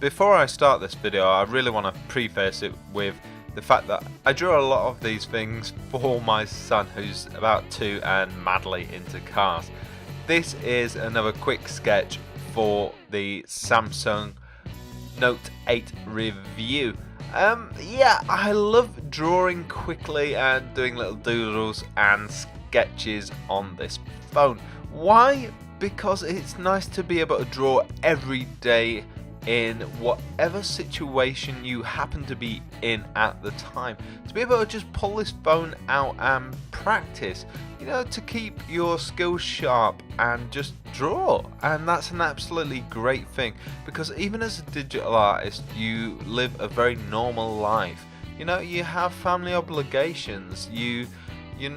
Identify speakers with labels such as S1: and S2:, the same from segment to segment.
S1: Before I start this video, I really want to preface it with the fact that I drew a lot of these things for my son, who's about 2 and madly into cars. This is another quick sketch for the Samsung Note 8 review. Yeah, I love drawing quickly and doing little doodles and sketches on this phone. Why? Because it's nice to be able to draw every day in whatever situation you happen to be in at the time. To be able to just pull this phone out and practice, you know, to keep your skills sharp and just draw. And that's an absolutely great thing, because even as a digital artist, you live a very normal life. You know, you have family obligations, you're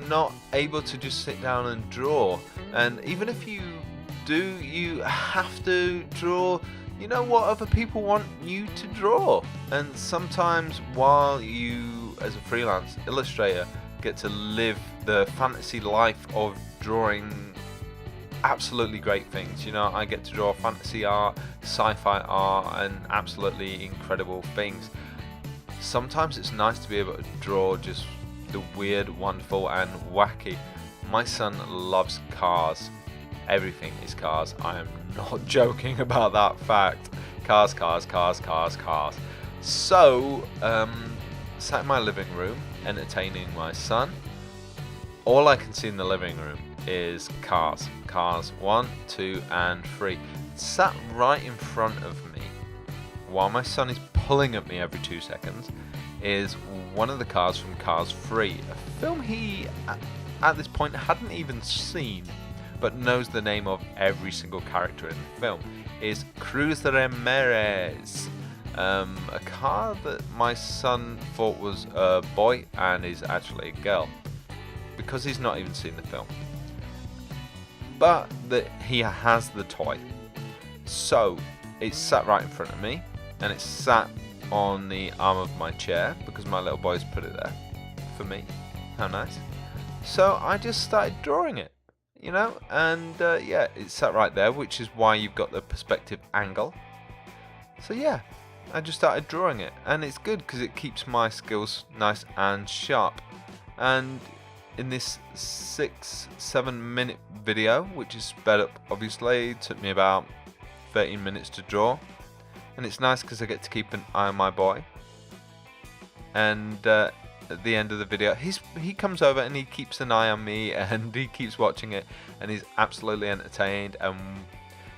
S1: not able to just sit down and draw. And even if you do, you have to draw, you know, what other people want you to draw. And sometimes while you, as a freelance illustrator, get to live the fantasy life of drawing absolutely great things. You know, I get to draw fantasy art, sci-fi art, and absolutely incredible things. Sometimes it's nice to be able to draw just the weird, wonderful, and wacky. My son loves cars. Everything is cars. I am not joking about that fact. Cars, cars, cars, cars, cars. So, sat in my living room, entertaining my son. All I can see in the living room is cars. Cars 1, 2, and 3. Sat right in front of me, while my son is pulling at me every 2 seconds, is one of the cars from Cars 3, a film he, at this point, hadn't even seen, but knows the name of every single character in the film, is Cruz Ramirez. A car that my son thought was a boy and is actually a girl, because he's not even seen the film. But he has the toy. So it's sat right in front of me, and it's sat on the arm of my chair, because my little boy's put it there for me. How nice. So I just started drawing it. You know, and yeah, it's sat right there, which is why you've got the perspective angle. So yeah, I just started drawing it, and it's good because it keeps my skills nice and sharp. And in this 6-7 minute video, which is sped up obviously, it took me about 13 minutes to draw, and it's nice because I get to keep an eye on my boy. And at the end of the video, he comes over and he keeps an eye on me, and he keeps watching it, and he's absolutely entertained. And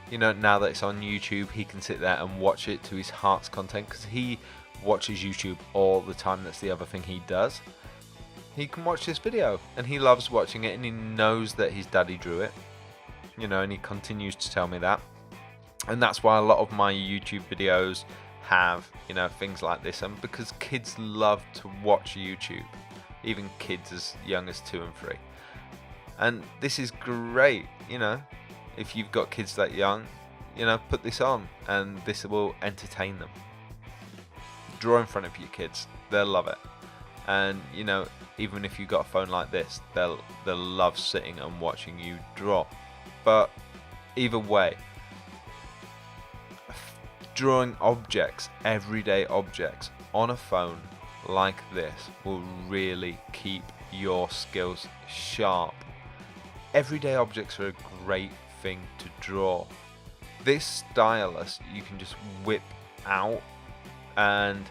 S1: you know, now that it's on YouTube, he can sit there and watch it to his heart's content, because he watches YouTube all the time. That's the other thing he does. He can watch this video and he loves watching it, and he knows that his daddy drew it, you know, and he continues to tell me that. And that's why a lot of my YouTube videos have, you know, things like this, and because kids love to watch YouTube, even kids as young as 2 and 3. And this is great, you know, if you've got kids that young, you know, put this on and this will entertain them. Draw in front of your kids, they'll love it. And you know, even if you've got a phone like this, they'll love sitting and watching you draw. But either way, drawing objects, everyday objects, on a phone like this will really keep your skills sharp. Everyday objects are a great thing to draw. This stylus you can just whip out, and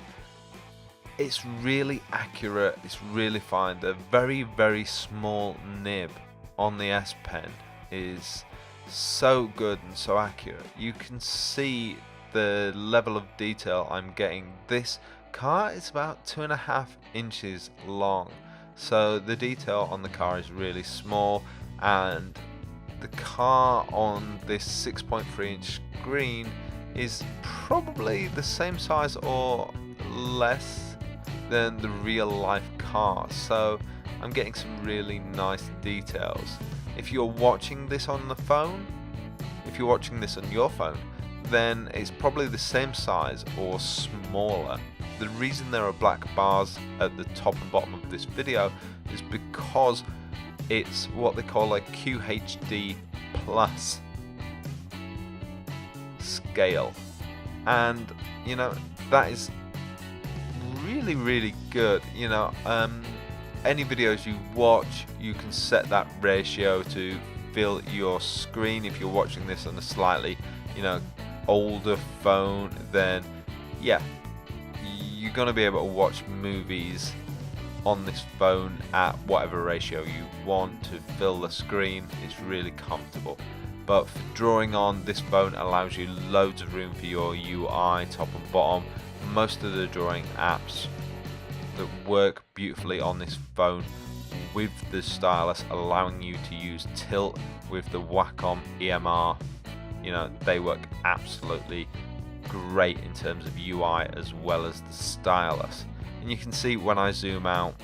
S1: it's really accurate, it's really fine. The very, very small nib on the S Pen is so good and so accurate. You can see the level of detail I'm getting. This car is about 2.5 inches long, so the detail on the car is really small, and the car on this 6.3 inch screen is probably the same size or less than the real life car, so I'm getting some really nice details. If you're watching this on the phone, if you're watching this on your phone, then it's probably the same size or smaller. The reason there are black bars at the top and bottom of this video is because it's what they call a QHD plus scale. and you know, that is really good. You know, any videos you watch, you can set that ratio to fill your screen. If you're watching this on a slightly, you know, older phone, then yeah, you're gonna be able to watch movies on this phone at whatever ratio you want to fill the screen. It's really comfortable. But for drawing on, this phone allows you loads of room for your UI, top and bottom. Most of the drawing apps that work beautifully on this phone with the stylus, allowing you to use tilt with the Wacom EMR, you know, they work absolutely great in terms of UI as well as the stylus. And you can see when I zoom out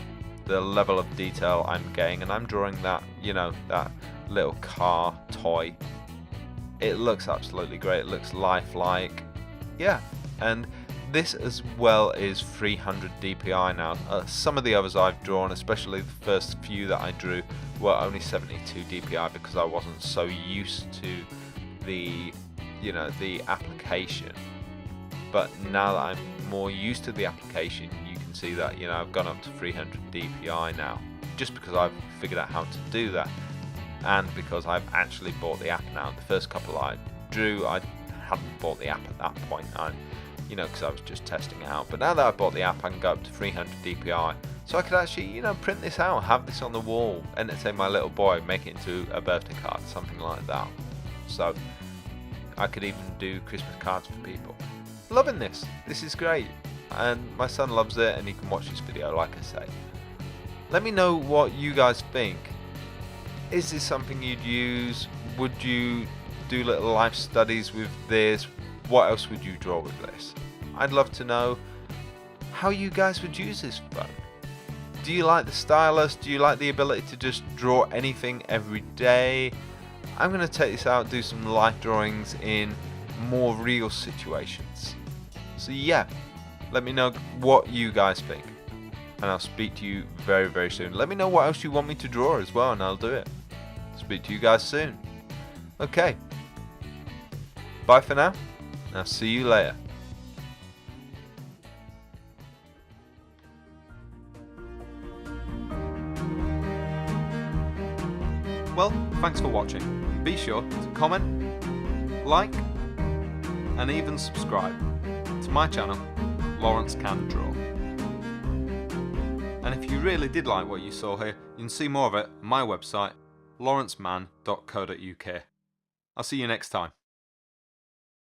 S1: the level of detail I'm getting, and I'm drawing that, you know, that little car toy. It looks absolutely great. It looks lifelike. Yeah, and this as well is 300 DPI now. Some of the others I've drawn, especially the first few that I drew, were only 72 DPI because I wasn't so used to the, you know, the application. But now that I'm more used to the application, you can see that, you know, I've gone up to 300 DPI now, just because I've figured out how to do that, and because I've actually bought the app now. The first couple I drew, I hadn't bought the app at that point, you know, because I was just testing it out. But now that I've bought the app, I can go up to 300 DPI, so I could actually, you know, print this out, have this on the wall, entertain my little boy, make it into a birthday card, something like that. So I could even do Christmas cards for people. Loving this. This is great, and my son loves it, and he can watch this video, like I say. Let me know what you guys think. Is this something you'd use? Would you do little life studies with this? What else would you draw with this? I'd love to know how you guys would use this phone. Do you like the stylus? Do you like the ability to just draw anything every day? I'm going to take this out, do some life drawings in more real situations. So yeah, let me know what you guys think, and I'll speak to you very soon. Let me know what else you want me to draw as well, and I'll do it. Speak to you guys soon. Okay, bye for now, and I'll see you later. Well, thanks for watching. Be sure to comment, like, and even subscribe to my channel, Lawrence Can Draw. And if you really did like what you saw here, you can see more of it on my website, LAWRENCEman.co.uk. I'll see you next time.